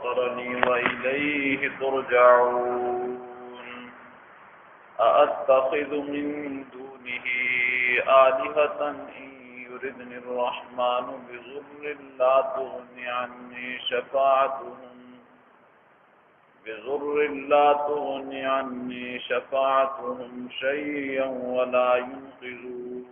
فطرني وإليه ترجعون أأتخذ من دونه آلهة إن يردني الرحمن بضر لا تغني عني شفاعتهم شيئا ولا ينقذون.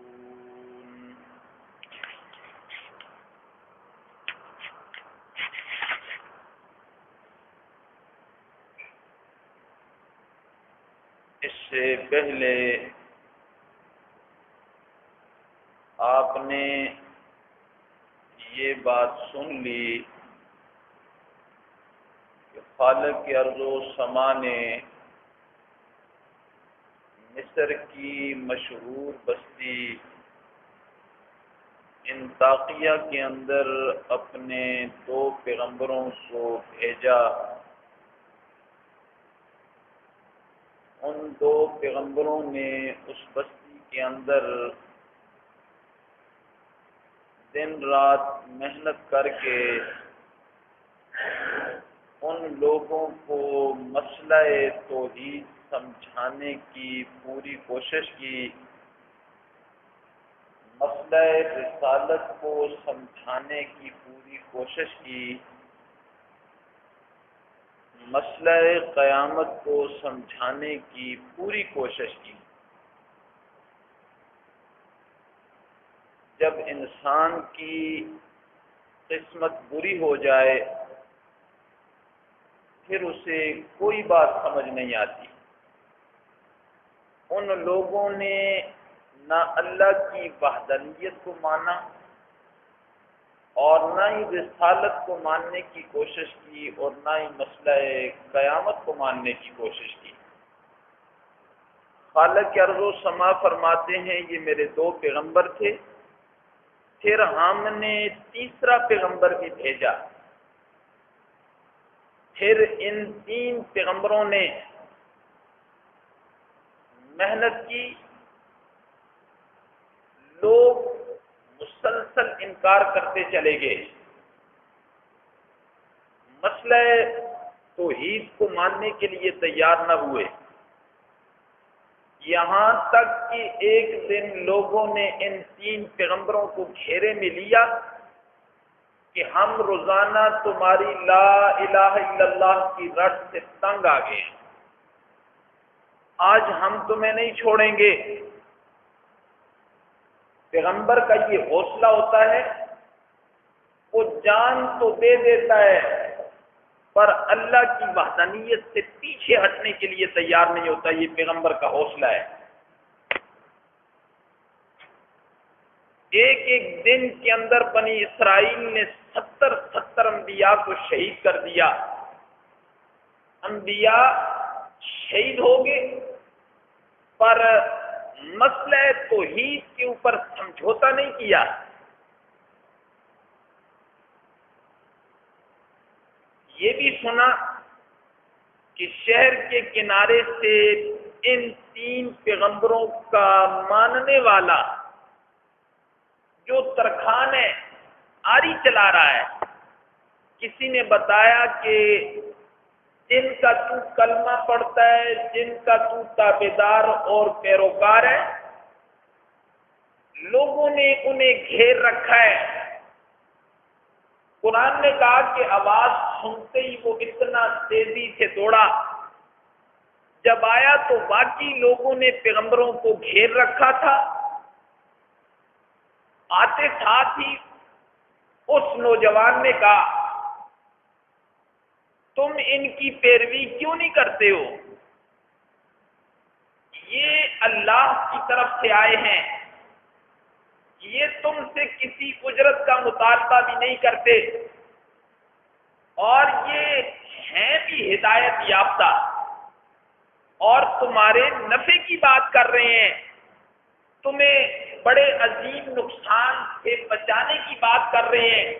اس سے پہلے آپ نے یہ بات سن لی کہ خالق ارض و سما نے مصر کی مشہور بستی انطاکیہ کے اندر اپنے 2 پیغمبروں کو بھیجا. ان 2 پیغمبروں نے اس بستی کے اندر دن رات محنت کر کے ان لوگوں کو مسئلہ توحید سمجھانے کی پوری کوشش کی، مسئلہ رسالت کو سمجھانے کی پوری کوشش کی، مسئلہ قیامت کو سمجھانے کی پوری کوشش کی. جب انسان کی قسمت بری ہو جائے پھر اسے کوئی بات سمجھ نہیں آتی. ان لوگوں نے نہ اللہ کی وحدانیت کو مانا اور نہ ہی رسالت کو ماننے کی کوشش کی اور نہ ہی مسئلہ قیامت کو ماننے کی کوشش کی. خالق ارض و سما فرماتے ہیں یہ میرے 2 پیغمبر تھے. پھر ہم نے تیسرا پیغمبر بھی بھیجا. پھر ان 3 پیغمبروں نے محنت کی. لوگ مسلسل انکار کرتے چلے گئے، مسئلہ توحید کو ماننے کے لیے تیار نہ ہوئے، یہاں تک کہ ایک دن لوگوں نے ان 3 پیغمبروں کو گھیرے میں لیا کہ ہم روزانہ تمہاری لا الہ الا اللہ کی رٹ سے تنگ آ گئے، آج ہم تمہیں نہیں چھوڑیں گے. پیغمبر کا یہ حوصلہ ہوتا ہے، وہ جان تو دے دیتا ہے پر اللہ کی وحدانیت سے پیچھے ہٹنے کے لیے تیار نہیں ہوتا. یہ پیغمبر کا حوصلہ ہے. ایک دن کے اندر بنی اسرائیل نے 70 انبیاء کو شہید کر دیا. انبیاء شہید ہو گئے پر مسئلہ توحید کے اوپر سمجھوتا نہیں کیا. یہ بھی سنا کہ شہر کے کنارے سے ان 3 پیغمبروں کا ماننے والا جو ترخان ہے آری چلا رہا ہے. کسی نے بتایا کہ جن کا تو کلمہ پڑھتا ہے، جن کا تو تابعدار اور پیروکار ہے، لوگوں نے انہیں گھیر رکھا ہے. قرآن نے کہا کہ آواز سنتے ہی وہ اتنا تیزی سے دوڑا. جب آیا تو باقی لوگوں نے پیغمبروں کو گھیر رکھا تھا. آتے ساتھ ہی اس نوجوان نے کہا تم ان کی پیروی کیوں نہیں کرتے ہو؟ یہ اللہ کی طرف سے آئے ہیں، یہ تم سے کسی اجرت کا مطالبہ بھی نہیں کرتے اور یہ ہیں بھی ہدایت یافتہ اور تمہارے نفع کی بات کر رہے ہیں، تمہیں بڑے عظیم نقصان سے بچانے کی بات کر رہے ہیں.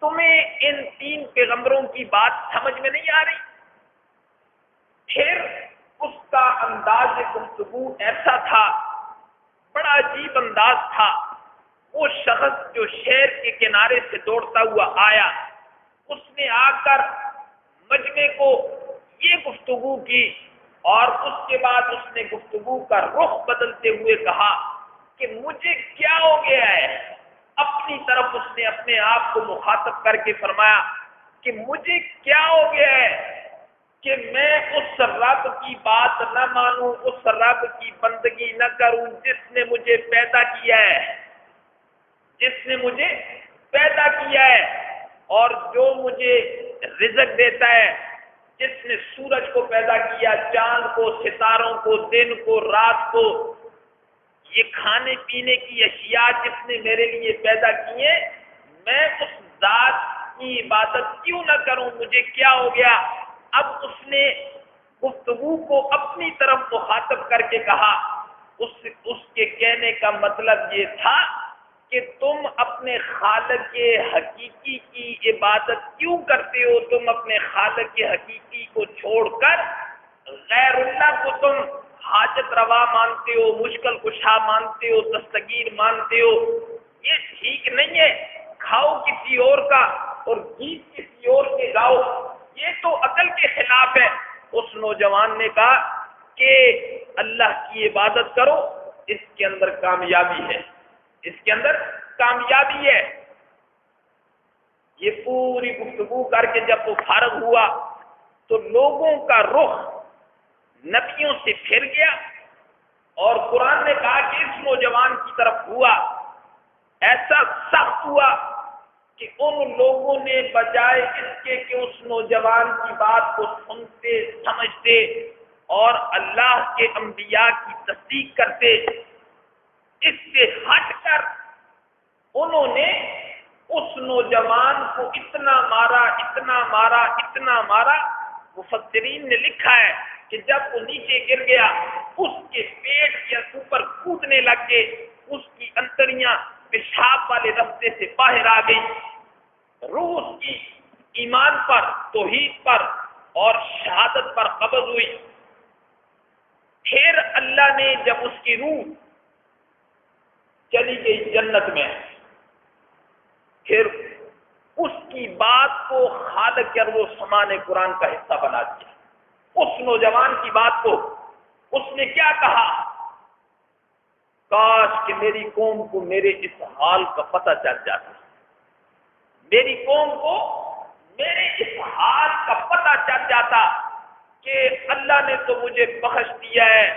تمہیں ان 3 پیغمبروں کی بات سمجھ میں نہیں آ رہی؟ پھر اس کا انداز گفتگو ایسا تھا، بڑا عجیب انداز تھا. وہ شخص جو شہر کے کنارے سے دوڑتا ہوا آیا، اس نے آ کر مجمع کو یہ گفتگو کی، اور اس کے بعد اس نے گفتگو کا رخ بدلتے ہوئے کہا کہ مجھے کیا ہو گیا ہے۔ اپنی طرف اس نے اپنے آپ کو مخاطب کر کے فرمایا کہ مجھے کیا ہو گیا ہے کہ میں اس رب کی بات نہ مانوں، اس رب کی بندگی نہ کروں جس نے مجھے پیدا کیا ہے، جس نے مجھے پیدا کیا ہے اور جو مجھے رزق دیتا ہے، جس نے سورج کو پیدا کیا، چاند کو، ستاروں کو، دن کو، رات کو، یہ کھانے پینے کی اشیاء جس نے میرے لیے پیدا کی ہیں، میں اس ذات کی عبادت کیوں نہ کروں؟ مجھے کیا ہو گیا؟ اب اس نے گفتگو کو اپنی طرف مخاطب کر کے کہا۔ اس کے کہنے کا مطلب یہ تھا کہ تم اپنے خالق حقیقی کی عبادت کیوں کرتے ہو؟ تم اپنے خالق حقیقی کو چھوڑ کر غیر اللہ کو تم حاجت روا مانتے ہو، مشکل کشا مانتے ہو، دستگیر مانتے ہو۔ یہ ٹھیک نہیں ہے۔ کھاؤ کسی اور کا اور گیت کسی اور کے گاؤ، یہ تو عقل کے خلاف ہے۔ اس نوجوان نے کہا کہ اللہ کی عبادت کرو، اس کے اندر کامیابی ہے، اس کے اندر کامیابی ہے۔ یہ پوری گفتگو کر کے جب وہ فارغ ہوا تو لوگوں کا رخ نبیوں سے پھر گیا، اور قرآن نے کہا کہ اس نوجوان کی طرف ہوا، ایسا سخت ہوا کہ ان لوگوں نے بجائے اس کے کہ اس نوجوان کی بات کو سنتے سمجھتے اور اللہ کے انبیاء کی تصدیق کرتے، اس سے ہٹ کر انہوں نے اس نوجوان کو اتنا مارا، اتنا مارا، اتنا مارا۔ مفسرین نے لکھا ہے کہ جب وہ نیچے گر گیا، اس کے پیٹ کے اوپر کودنے لگ گئے، اس کی انتڑیاں پیشاب والے رستے سے باہر آ گئی۔ روح اس کی ایمان پر، توحید پر اور شہادت پر قبض ہوئی۔ پھر اللہ نے جب اس کی روح چلی گئی جنت میں، پھر اس کی بات کو خالق ارض و سما نے قرآن کا حصہ بنا دیا۔ اس نوجوان کی بات کو اس نے کیا کہا؟ کاش کہ میری قوم کو میرے اس حال کا پتہ چل جاتا، میری قوم کو میرے اس حال کا پتہ چل جاتا کہ اللہ نے تو مجھے بخش دیا ہے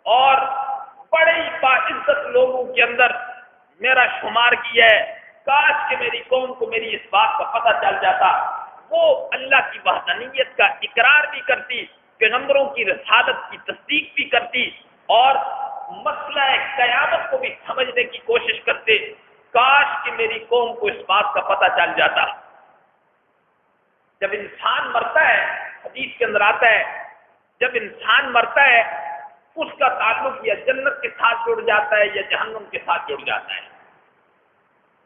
اور بڑے ہی باعزت لوگوں کے اندر میرا شمار کیا ہے۔ کاش کہ میری قوم کو میری اس بات کا پتہ چل جاتا۔ وہ اللہ کی وحدانیت کا اقرار بھی کرتی، پیغمبروں کی رسالت کی تصدیق بھی کرتی، اور مسئلہ قیامت کو بھی سمجھنے کی کوشش کرتے۔ کاش کہ میری قوم کو اس بات کا پتہ چل جاتا۔ جب انسان مرتا ہے، حدیث کے اندر آتا ہے، جب انسان مرتا ہے اس کا تعلق یا جنت کے ساتھ جڑ جاتا ہے یا جہنم کے ساتھ جڑ جاتا ہے۔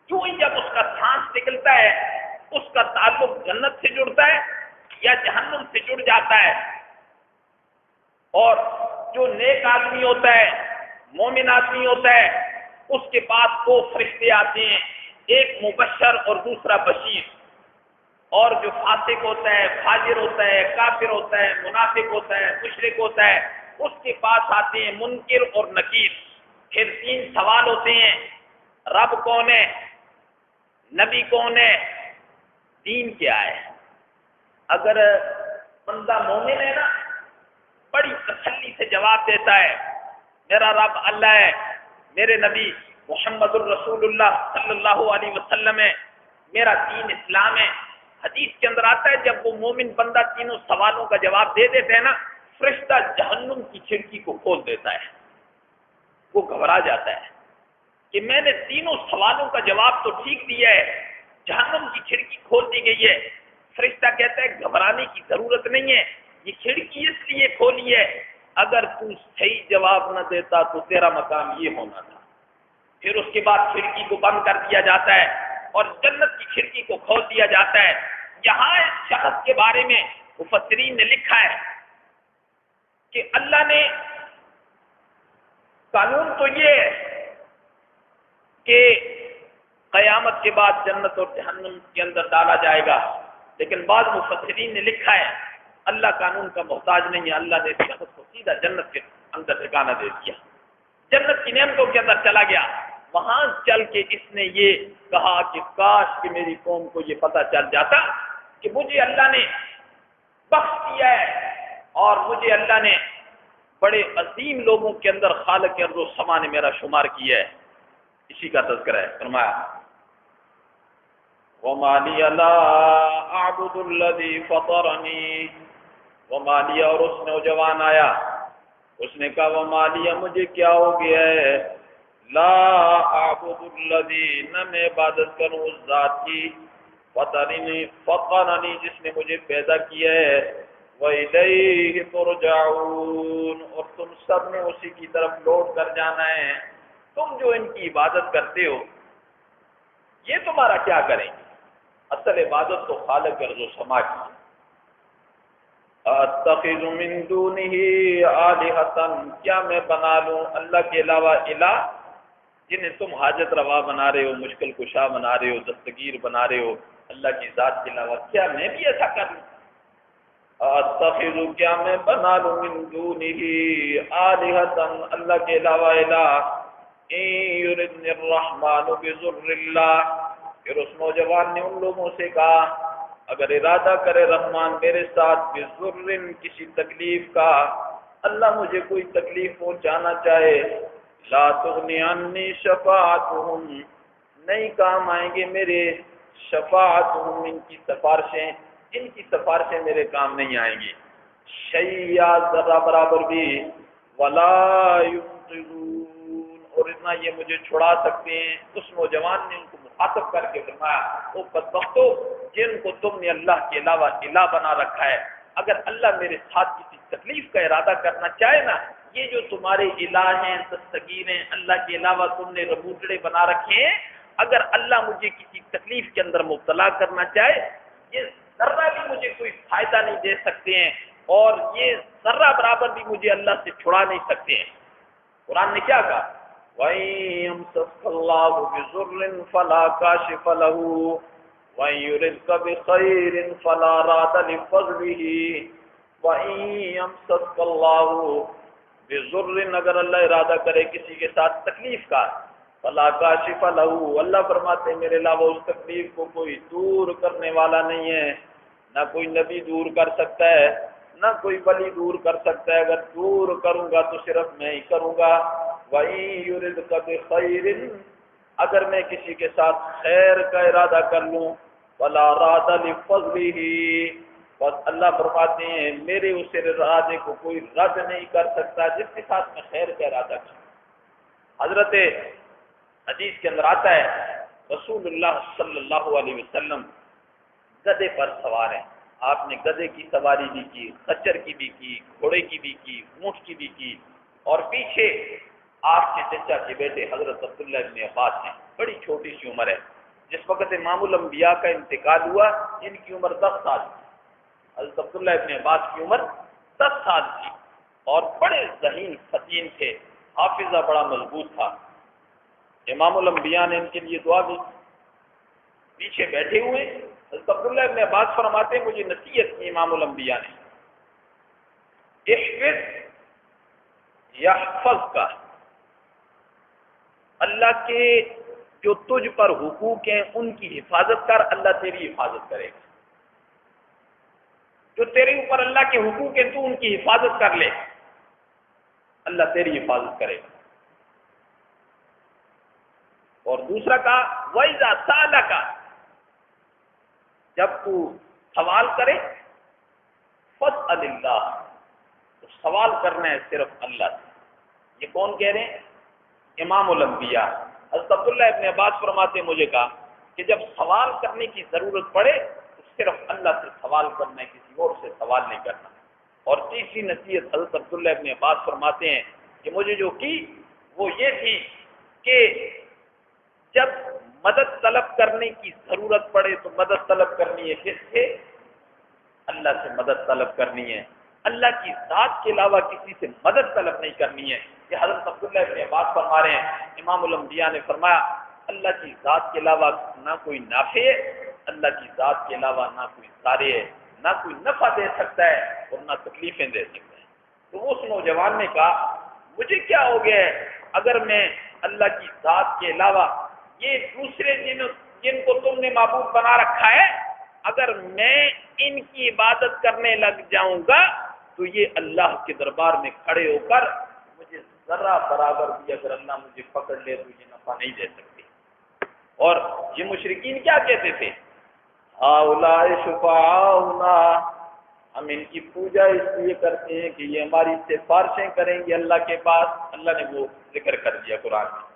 کیوں ہی جب اس کا سانس نکلتا ہے اس کا تعلق جنت سے جڑتا ہے یا جہنم سے جڑ جاتا ہے۔ اور جو نیک آدمی ہوتا ہے، مومن آدمی ہوتا ہے، اس کے پاس دو فرشتے آتے ہیں، ایک مبشر اور دوسرا بشیر۔ اور جو فاسق ہوتا ہے، فاجر ہوتا ہے، کافر ہوتا ہے، منافق ہوتا ہے، مشرک ہوتا ہے، اس کے پاس آتے ہیں منکر اور نکیر۔ پھر تین سوال ہوتے ہیں، رب کون ہے، نبی کون ہے، دین کیا ہے۔ اگر بندہ مومن ہے نا، بڑی تسلی سے جواب دیتا ہے، میرا رب اللہ ہے، میرے نبی محمد الرسول اللہ صلی اللہ علیہ وسلم ہے، میرا دین اسلام ہے۔ حدیث کے اندر آتا ہے جب وہ مومن بندہ تینوں سوالوں کا جواب دے دیتے ہیں نا، فرشتہ جہنم کی کھڑکی کو کھول دیتا ہے۔ وہ گھبرا جاتا ہے کہ میں نے تینوں سوالوں کا جواب تو ٹھیک دیا ہے، جہنم کی کھڑکی کھول دی گئی ہے۔ فرشتہ کہتا ہے گھبرانے کی ضرورت نہیں ہے، یہ کھڑکی اس لیے کھولی ہے، اگر تو صحیح جواب نہ دیتا تو تیرا مقام یہ ہونا تھا۔ پھر اس کے بعد کھڑکی کو بند کر دیا جاتا ہے اور جنت کی کھڑکی کو کھول دیا جاتا ہے۔ یہاں اس شخص کے بارے میں مفسرین نے لکھا ہے کہ اللہ نے قانون تو یہ ہے کہ قیامت کے بعد جنت اور جہنم کے اندر ڈالا جائے گا، لیکن بعض مفسرین نے لکھا ہے اللہ قانون کا محتاج نہیں ہے، اللہ نے اس شخص کو سیدھا جنت کے اندر ٹھکانہ دے دیا، جنت کی نعمتوں کے اندر چلا گیا۔ وہاں چل کے اس نے یہ کہا کہ کاش کہ میری قوم کو یہ پتہ چل جاتا کہ مجھے اللہ نے بخش دیا ہے اور مجھے اللہ نے بڑے عظیم لوگوں کے اندر خالق ارض و سما نے میرا شمار کیا ہے۔ اسی کا تذکرہ ہے، فرمایا وَمَا لِيَ لَا أَعْبُدُ الَّذِي فَطَرَنِي، وَمَا لِيَ، اور اس نوجوان آیا اس نے کہا وَمَا لِيَ، مجھے کیا ہو گیا ہے، لا اعبد الذی، نہ میں عبادت کروں اس ذات کی، فطرنی، جس نے مجھے پیدا کیا ہے، وَإِلَيْهِ تُرْجَعُونَ، اور تم سب نے اسی کی طرف لوٹ کر جانا ہے۔ تم جو ان کی عبادت کرتے ہو یہ تمہارا کیا کریں گے؟ اصل عبادت تو خالق ارض و سما کی ہے۔ اتخذ من دونہ آلہۃ، کیا میں بنا لوں اللہ کے علاوہ الہ جنہیں تم حاجت روا بنا رہے ہو، مشکل کشا بنا رہے ہو، دستگیر بنا رہے ہو اللہ کی ذات کے علاوہ، کیا میں بھی ایسا کر لوں؟ اتخذ، کیا میں بنا لوں من دونہ آلہۃ، اللہ کے علاوہ الہ، ان یردنی الرحمن بضر اللہ، پھر اس نوجوان نے ان لوگوں سے کہا اگر ارادہ کرے رحمان میرے ساتھ بضر، کسی تکلیف کا، اللہ مجھے کوئی تکلیف پہنچانا چاہے، لا تغنی عنی شفاعتہم، نہیں کام آئیں گے میرے شفاعتہم، ان کی سفارشیں، ان کی سفارشیں میرے کام نہیں آئیں گی، شیئا، ذرہ برابر بھی، ولا ينقذون، اور اتنا یہ مجھے چھڑا سکتے ہیں۔ اس نوجوان نے ان کو مخاطب کر کے فرمایا وہ بدبختو جن کو تم نے اللہ کے علاوہ الہ بنا رکھا ہے، اگر اللہ میرے ساتھ کسی تکلیف کا ارادہ کرنا چاہے نا، یہ جو تمہارے الہ ہیں، دستگیر ہیں، اللہ کے علاوہ تم نے ربوتڑے بنا رکھے ہیں، اگر اللہ مجھے کسی تکلیف کے اندر مبتلا کرنا چاہے، یہ ذرہ بھی مجھے کوئی فائدہ نہیں دے سکتے ہیں، اور یہ ذرہ برابر بھی مجھے اللہ سے چھڑا نہیں سکتے ہیں۔ قرآن نے کیا کہا؟ وَإِن يَمْسَسْكَ اللَّهُ بِضُرٍّ فَلَا كَاشِفَ لَهُ وَإِن يُرِدْكَ بِخَيْرٍ فَلَا رَادَ لِفَضْلِهِ وَإِن يَمْسَسْكَ اللَّهُ بِضُرٍّ، اگر اللہ ارادہ کرے کسی کے ساتھ تکلیف کا، فَلَا كَاشِفَ لَهُ، اللہ فرماتے ہیں میرے علاوہ اس تکلیف کو کوئی دور کرنے والا نہیں ہے، نہ کوئی نبی دور کر سکتا ہے، نہ کوئی ولی دور کر سکتا ہے، اگر دور کروں گا تو صرف میں ہی کروں گا۔ وَإِن يُرِدْكَ بِخَيْرٍ، اگر میں کسی کے ساتھ خیر کا ارادہ کر لوں، فَلَا رَادَ لِفَضْلِهِ، بس اللہ فرماتے ہیں میرے اس ارادے کو کوئی رد نہیں کر سکتا جس کے ساتھ میں خیر کا ارادہ کروں۔ حضرت حدیث کے اندر آتا ہے رسول اللہ صلی اللہ علیہ وسلم گدے پر سوار ہیں، آپ نے گدے کی سواری بھی کی، خچر کی بھی کی، گھوڑے کی بھی کی، اونٹ کی بھی کی، اور پیچھے آپ کے چچا کے بیٹے حضرت عبداللہ ابن عباس ہیں، بڑی چھوٹی سی عمر ہے، جس وقت امام الانبیاء کا انتقال ہوا ان کی عمر 10 سال تھی، حضرت عبداللہ ابن عباس کی عمر 10 سال تھی، اور بڑے ذہین فتین تھے، حافظہ بڑا مضبوط تھا۔ امام الانبیاء نے ان کے لیے دعا کی، پیچھے بیٹھے ہوئے حضرت عبداللہ ابن عباس فرماتے ہیں مجھے نصیحت کی امام الانبیاء نے، احفظ یحفظ کا، اللہ کے جو تجھ پر حقوق ہیں ان کی حفاظت کر، اللہ تیری حفاظت کرے گا، جو تیرے اوپر اللہ کے حقوق ہیں تو ان کی حفاظت کر لے، اللہ تیری حفاظت کرے گا۔ اور دوسرا کہا وَإِذَا سَأَلَكَ، جب تو سوال کرے فَاسْأَلِ اللَّهَ، تو سوال کرنا ہے صرف اللہ سے۔ یہ کون کہہ رہے ہیں؟ امام الانبیاء حضرت عبداللہ ابن عباس فرماتے مجھے کہا کہ جب سوال کرنے کی ضرورت پڑے تو صرف اللہ سے سوال کرنا ہے، کسی اور سے سوال نہیں کرنا۔ اور تیسری نصیحت حضرت عبداللہ ابن عباس فرماتے ہیں کہ مجھے جو کی وہ یہ تھی کہ جب مدد طلب کرنے کی ضرورت پڑے تو مدد طلب کرنی ہے کس سے؟ اللہ سے مدد طلب کرنی ہے، اللہ کی ذات کے علاوہ کسی سے مدد طلب نہیں کرنی ہے۔ یہ حضرت عبداللہ ابن عباس فرما رہے ہیں، امام الانبیاء نے فرمایا اللہ کی ذات کے علاوہ نہ کوئی نافع ہے، اللہ کی ذات کے علاوہ نہ کوئی سارے ہے، نہ کوئی نفع دے سکتا ہے اور نہ تکلیفیں دے سکتا ہے۔ تو اس نوجوان نے کہا مجھے کیا ہو گیا ہے اگر میں اللہ کی ذات کے علاوہ یہ دوسرے جن کو تم نے معبود بنا رکھا ہے، اگر میں ان کی عبادت کرنے لگ جاؤں گا تو یہ اللہ کے دربار میں کھڑے ہو کر مجھے ذرہ برابر بھی اگر اللہ مجھے پکڑ لے تو یہ نفع نہیں دے سکتے۔ اور یہ مشرکین کیا کہتے تھے؟ ہؤلاء شفعاؤنا، ہم ان کی پوجا اس لیے کرتے ہیں کہ یہ ہماری سفارشیں کریں گے اللہ کے پاس۔ اللہ نے وہ ذکر کر دیا قرآن میں،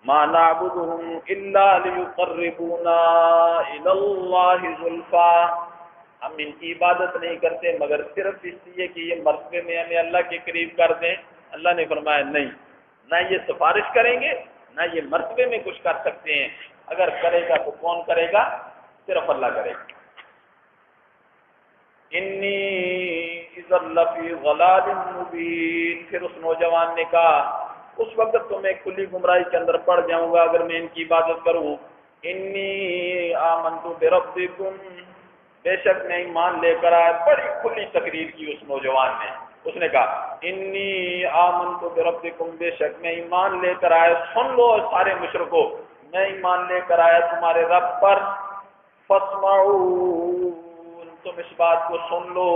ما نعبدهم الا ليقربونا الى الله زلفا، ہم ان کی عبادت نہیں کرتے مگر صرف اس لیے کہ یہ مرتبے میں ہمیں اللہ کے قریب کر دیں۔ اللہ نے فرمایا نہیں، نہ یہ سفارش کریں گے نہ یہ مرتبے میں کچھ کر سکتے ہیں، اگر کرے گا تو کون کرے گا؟ صرف اللہ کرے گا۔ انی اذا لفی ضلال مبین، پھر اس نوجوان نے کہا اس وقت تو میں کھلی گمراہی کے اندر پڑ جاؤں گا اگر میں ان کی عبادت کروں۔ انی آمنت بربکم، بے شک میں ایمان لے کر آیا۔ بڑی کھلی تقریر کی اس نوجوان نے، اس نے کہا انی آمنت بربکم، بے شک میں ایمان لے کر آیا۔ سن لو سارے مشرکو، میں ایمان لے کر آیا تمہارے رب پر، فاسمعون، تم اس بات کو سن لو۔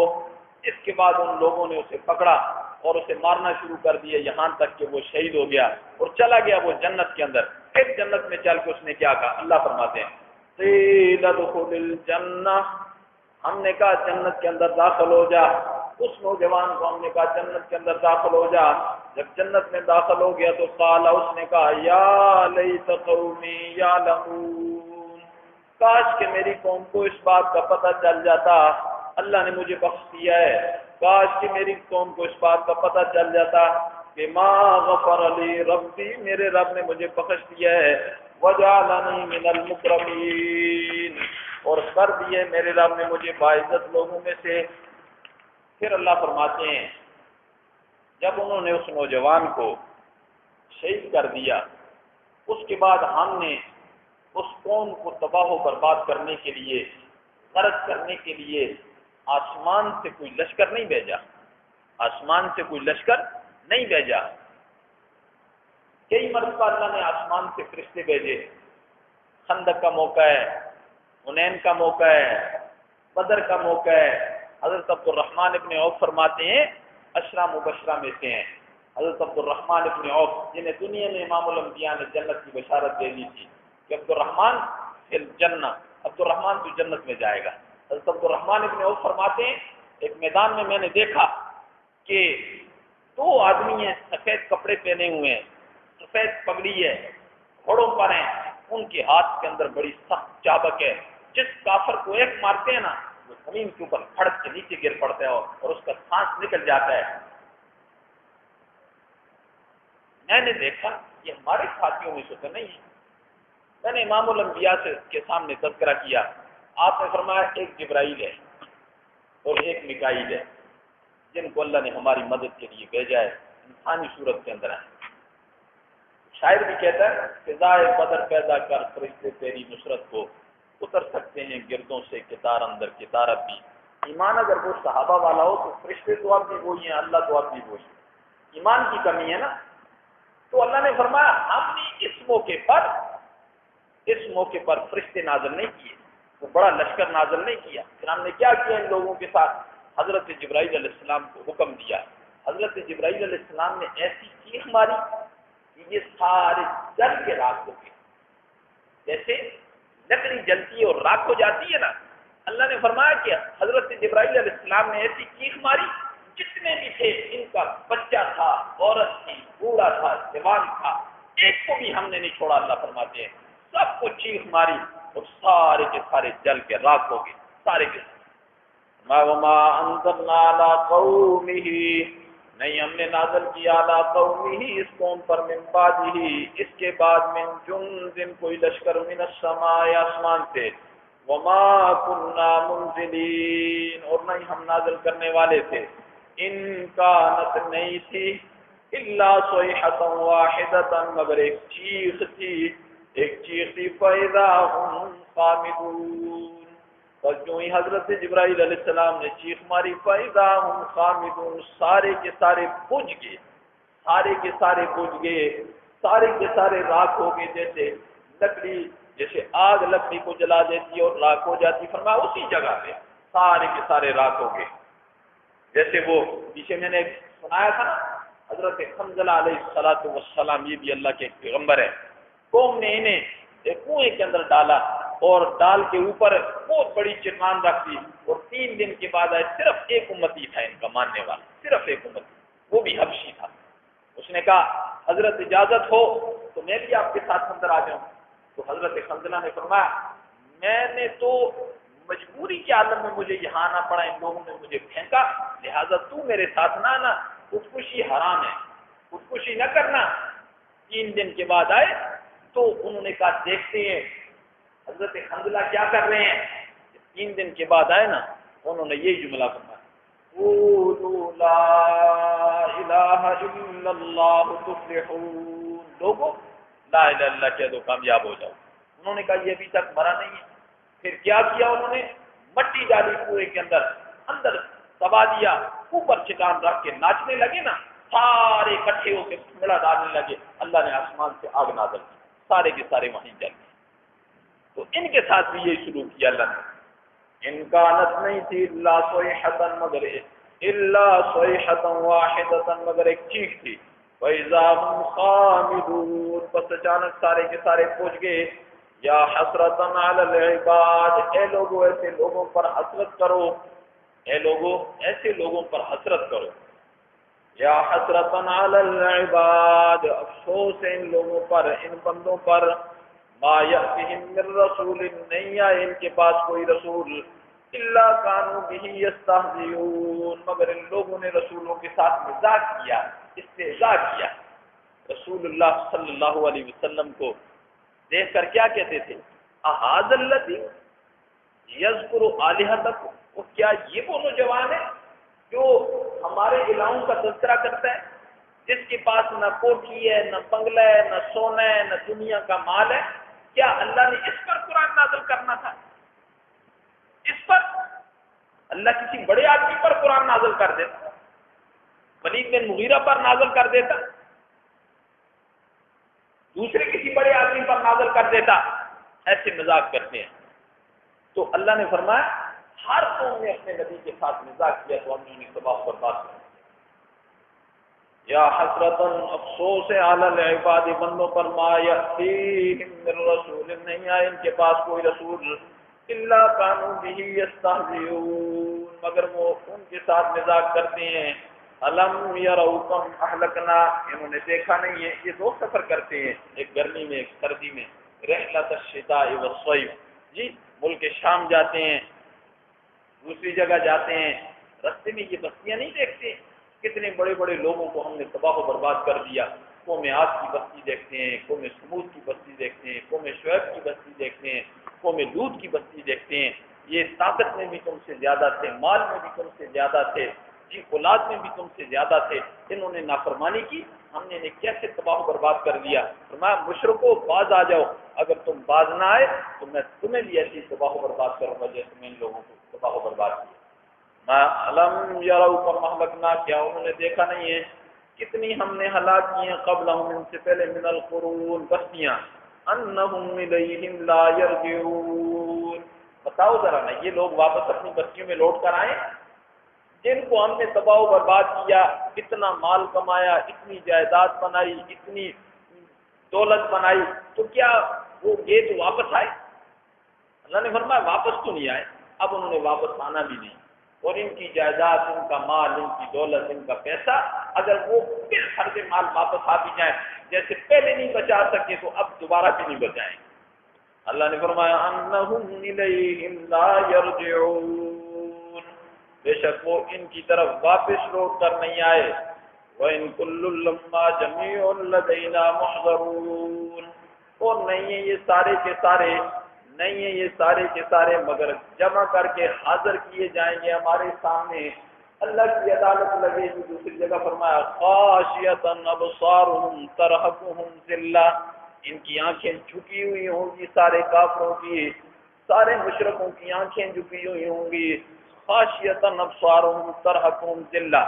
اس کے بعد ان لوگوں نے اسے پکڑا اور اسے مارنا شروع کر دیا یہاں تک کہ وہ شہید ہو گیا اور چلا گیا وہ جنت کے اندر۔ پھر جنت میں چل کے اس نے کیا کہا؟ اللہ فرماتے ہیں قیل ادخل الجنہ، ہم نے کہا جنت کے اندر داخل ہو جا۔ اس نوجوان کو ہم نے کہا جنت کے اندر داخل ہو جا۔ جب جنت میں داخل ہو گیا تو قال، اس نے کہا یا لیت قومی یعلمون، کاش کہ میری قوم کو اس بات کا پتہ چل جاتا، اللہ نے مجھے بخش دیا ہے، کاش کہ میری قوم کو اس بات کا پتہ چل جاتا کہ ما غفر لی ربی، میرے رب نے مجھے بخش دیا ہے، وجعلنی من المکرمین، اور کر دیے میرے رب نے مجھے باعزت لوگوں میں سے۔ پھر اللہ فرماتے ہیں جب انہوں نے اس نوجوان کو شہید کر دیا، اس کے بعد ہم نے اس قوم کو تباہ و برباد کرنے کے لیے، غرق کرنے کے لیے آسمان سے کوئی لشکر نہیں بھیجا، آسمان سے کوئی لشکر نہیں بھیجا۔ کئی مرتبہ اللہ نے آسمان سے فرشتے بھیجے، خندق کا موقع ہے، حنین کا موقع ہے، بدر کا موقع ہے۔ حضرت عبد الرحمن ابن عوف فرماتے ہیں عشرہ مبشرہ میں سے ہیں حضرت عبد الرحمن ابن عوف، جنہیں دنیا میں امام الانبیاء نے جنت کی بشارت دے دی تھی کہ عبد الرحمن فی الجنہ، عبد الرحمن تو جنت میں جائے گا۔ حضرت عبد الرحمن ابن عوف فرماتے ہیں ایک میدان میں نے دیکھا کہ دو آدمی ہیں، سفید کپڑے پہنے ہوئے ہیں، سفید پگڑی ہے، گھوڑوں پر ہیں، ان کے ہاتھ کے اندر بڑی سخت چابک ہے، جس کافر کو ایک مارتے ہیں نا وہ زمین کے اوپر کھڑک کے نیچے گر پڑتا ہے اور اس کا سانس نکل جاتا ہے۔ میں نے دیکھا یہ ہمارے ساتھیوں میں سے تو نہیں ہے۔ میں نے امام الانبیاء کے سامنے تذکرہ کیا، آپ نے فرمایا ایک جبرائیل ہے اور ایک میکائیل ہے، جن کو اللہ نے ہماری مدد کے لیے بھیجا ہے، انسانی صورت کے اندر ہے۔ شاعر بھی کہتا ہے فضائے بدر پیدا کر فرشتے تیری نصرت کو، اتر سکتے ہیں گردوں سے کتار اندر کتار اب بھی۔ ایمان اگر وہ صحابہ والا ہو تو فرشتے تو اب بھی وہی ہیں، اللہ تو اب بھی وہی ہے۔ ایمان کی کمی ہے نا، تو اللہ نے فرمایا ہم نے اس موقع پر فرشتے نازل نہیں کیے، وہ بڑا لشکر نازل نہیں کیا۔ پھر ہم نے کیا کیا ان لوگوں کے ساتھ؟ حضرت جبرائیل علیہ السلام کو حکم دیا، حضرت جبرائیل علیہ السلام نے ایسی چیخ ماری کہ یہ سارے جل کے راکھ ہو گئے، جیسے لکڑی جلتی ہے اور راکھ ہو جاتی ہے نا۔ اللہ نے فرمایا کہ حضرت جبرائیل علیہ السلام نے ایسی چیخ ماری، جتنے بھی تھے، ان کا بچہ تھا، عورت تھی، بوڑھا تھا، جوان تھا، ایک کو بھی ہم نے نہیں چھوڑا۔ اللہ فرماتے ہیں سب کو چیخ ماری اور سارے کے سارے جل کے راکھ ہو گئے، سارے کے سارے۔ وما انزلنا علی قومہ، نہیں ہم نے نازل کیا علی قومہ اس قوم پر، من بعدہ اس کے بعد، من جند کوئی لشکر، من السماء آسمان سے، وما كنا منزلین اور نہیں ہم نازل کرنے والے تھے، ان کانت نہیں تھی، الا صیحۃ واحدۃ مگر ایک چیخ تھی، فاذا هم خامدون. اور جو ہی حضرت جبرائیل علیہ السلام نے چیخ ماری فَإِذَا هُمْ خَامِدُونَ، سارے کے سارے بجھ گئے، سارے کے سارے بجھ گئے، سارے کے سارے راکھ ہو گئے. جیسے لکڑی، جیسے آگ لکڑی کو جلا دیتی اور راکھ ہو جاتی، فرمایا اسی جگہ پہ سارے کے سارے راکھ ہو گئے. جیسے وہ پیچھے میں نے سنایا تھا نا، حضرت حنظلہ علیہ السلام، یہ بھی اللہ کے پیغمبر ہے، قوم نے انہیں ایک کنویں کے اندر ڈالا اور ڈال کے اوپر بہت بڑی چٹان رکھ دی، اور 3 دن کے بعد آئے، صرف ایک امتی تھا ان کا ماننے والا، صرف ایک امتی، وہ بھی حبشی تھا. اس نے کہا حضرت اجازت ہو تو میں بھی آپ کے ساتھ اندر آ جاؤں. تو حضرت حنظلہ نے فرمایا میں نے تو مجبوری کے عالم میں مجھے یہاں آنا پڑا، ان لوگوں نے مجھے پھینکا، لہٰذا تو میرے ساتھ نہ آنا، خودکشی حرام ہے، خودکشی نہ کرنا. 3 دن کے بعد آئے تو انہوں نے کہا دیکھتے ہیں حضرت حنظلہ کیا کر رہے ہیں. 3 دن کے بعد آئے نا، انہوں نے یہی جملہ فرمایا قولوا لا الہ الا اللہ تفلحون. لوگوں لا الہ الا اللہ کہہ دو کامیاب ہو جاؤ. انہوں نے کہا یہ ابھی تک مرا نہیں ہے. پھر کیا کیا انہوں نے؟ مٹی ڈالی کنویں کے اندر، اندر دبا دیا، اوپر چٹان رکھ کے ناچنے لگے نا، سارے اکٹھے ہو کے بڑا ڈالنے لگے. اللہ نے آسمان سے آگ نازل کی، سارے کے سارے وہیں جل گئے. تو ان کے ساتھ بھی یہی شروع کیا اللہ نے. ان کا نت نہیں تھی اللہ صیحۃ، مگر ایک چیخ تھی. فَإِذَا هُمْ خَامِدُونَ، پس اچانک سارے کے سارے پہنچ گئے. یا حسرتاً علی العباد، اے لوگوں ایسے لوگوں پر حسرت کرو، اے لوگوں ایسے لوگوں پر حسرت کرو. یا حسرتاً علی العباد، افسوس ہے ان لوگوں پر، ان بندوں پر. ما یأتیہم من رسول، نہیں آئے ان کے پاس کوئی رسول، الا کانوا بہ یستہزئون، مگر ان لوگوں نے رسولوں کے ساتھ مزاق کیا، استہزاء کیا. رسول اللہ صلی اللہ علیہ وسلم کو دیکھ کر کیا کہتے تھے؟ اہذا الذی یذکر آلہتکم، وہ کیا یہ وہ نوجوان ہے جو ہمارے الہوں کا تذکرہ کرتا ہے، جس کے پاس نہ کوٹھی ہے، نہ بنگلہ ہے، نہ سونا ہے، نہ دنیا کا مال ہے؟ کیا اللہ نے اس پر قرآن نازل کرنا تھا؟ اس پر اللہ کسی بڑے آدمی پر قرآن نازل کر دیتا، ولید بن مغیرہ پر نازل کر دیتا، دوسرے کسی بڑے آدمی پر نازل کر دیتا. ایسے مذاق کرتے ہیں. تو اللہ نے فرمایا ہر قوم نے اپنے نبی کے ساتھ مذاق کیا تو ہم نے انہیں تباہ برباد کر دیا. یا حسرتاً، افسوس ہے، علی العباد، بندوں پر، ما یأتیہم من رسول، نہیں آئے ان کے پاس کوئی رسول، الا کانوا بہ یستہزئون، مگر وہ ان کے ساتھ مذاق کرتے ہیں. الم یروا کم اہلکنا، انہوں نے دیکھا نہیں ہے. یہ 2 سفر کرتے ہیں، ایک گرمی میں ایک سردی میں، رحلۃ الشتاء والصیف. جی ملک شام جاتے ہیں، دوسری جگہ جاتے ہیں، رستے میں یہ بستیاں نہیں دیکھتے کتنے بڑے بڑے لوگوں کو ہم نے تباہ و برباد کر دیا. قوم عاد کی بستی دیکھتے ہیں، قوم سمود کی بستی دیکھتے ہیں، قوم شعیب کی بستی دیکھتے ہیں، قوم لوط کی بستی دیکھتے ہیں. یہ طاقت میں بھی تم سے زیادہ تھے، مال میں بھی تم سے زیادہ تھے، جی اولاد میں بھی تم سے زیادہ تھے. انہوں نے نافرمانی کی، ہم نے انہیں کیسے تباہ و برباد کر دیا. فرمایا مشرکو باز آ جاؤ، اگر تم باز نہ آئے تو میں تمہیں بھی ایسی تباہ و برباد کروں گا جیسے میں ان لوگوں کو تباہ و برباد کیا. الم یروا کم اہلکنا، کیا انہوں نے دیکھا نہیں ہے کتنی ہم نے ہلاک کی ہیں قبلہم، ان سے پہلے، من القرون، بستیاں، انہم الیہم لا یرجعون. بتاؤ ذرا نا یہ لوگ واپس اپنی بستیوں میں لوٹ کر آئے جن کو ہم نے تباہ و برباد کیا، اتنا مال کمایا، اتنی جائیداد بنائی، اتنی دولت بنائی، تو کیا وہ یہ تو واپس آئے؟ اللہ نے فرمایا واپس تو نہیں آئے. اب انہوں نے واپس آنا بھی نہیں. اور ان کی جائیداد، ان کا مال، ان کی دولت، ان کا پیسہ، اگر وہ پھر ہر سے مال واپس آ بھی جائیں، جیسے پہلے نہیں بچا سکے تو اب دوبارہ بھی نہیں بچائیں. اللہ نے فرمایا انہم الیہم لا یرجعون، بے شک وہ ان کی طرف واپس لوٹ کر نہیں آئے. وَإِن كُلٌّ لَمَّا جَمِيعٌ لَدَيْنَا مُحْضَرُونَ، اور نہیں ہیں یہ سارے کے سارے، نہیں ہیں یہ سارے کے سارے مگر جمع کر کے حاضر کیے جائیں گے ہمارے سامنے. اللہ کی عدالت لگے گی. دوسری جگہ فرمایا خاشعۃ ابصارهم ترهقهم ذلہ، ان کی آنکھیں جھکی ہوئی ہوں گی سارے کافروں کی، سارے مشرکوں کی آنکھیں جھکی ہوئی ہوں گی، خاشیتاً ابصارہم ترہقہم ذلہ،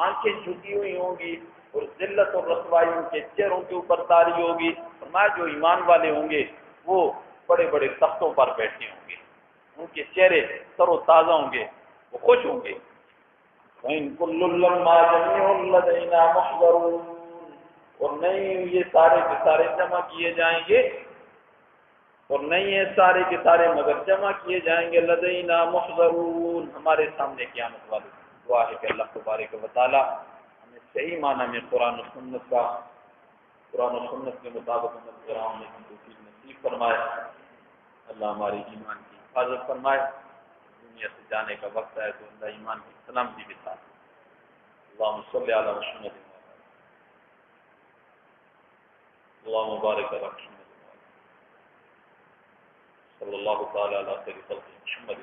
آنکھیں جھکی ہوئی ہوں گی اور ذلت اور رسوائی ان کے چہروں کے اوپر طاری ہوگی۔ فرمایا جو ایمان والے ہوں گے وہ بڑے بڑے تختوں پر بیٹھے ہوں گے، ان کے چہرے تر و تازہ ہوں گے، وہ خوش ہوں گے۔ وَإِن كُلٌّ لَّمَّا جَمِيعٌ لَّدَيْنَا مُحْضَرُونَ، اور نہیں یہ سارے کے سارے جمع کیے جائیں گے، اور نہیں ہے سارے کے سارے مگر جمع کیے جائیں گے لدینا محضرون، ہمارے سامنے قیامت والے۔ دعا ہے کہ اللہ تبارک و تعالی ہمیں صحیح معنی میں قرآن و سنت کے مطابق عمل کرنے کی توفیق نصیب فرمائے۔ اللہ ہماری ایمان کی حفاظت فرمائے۔ دنیا سے جانے کا وقت ہے تو اللہ ایمان کی سلامتی کے ساتھ اللہم صلی علی محمد اللہم بارک علی محمد صلی اللہ تعالی علی خیر خلق محمد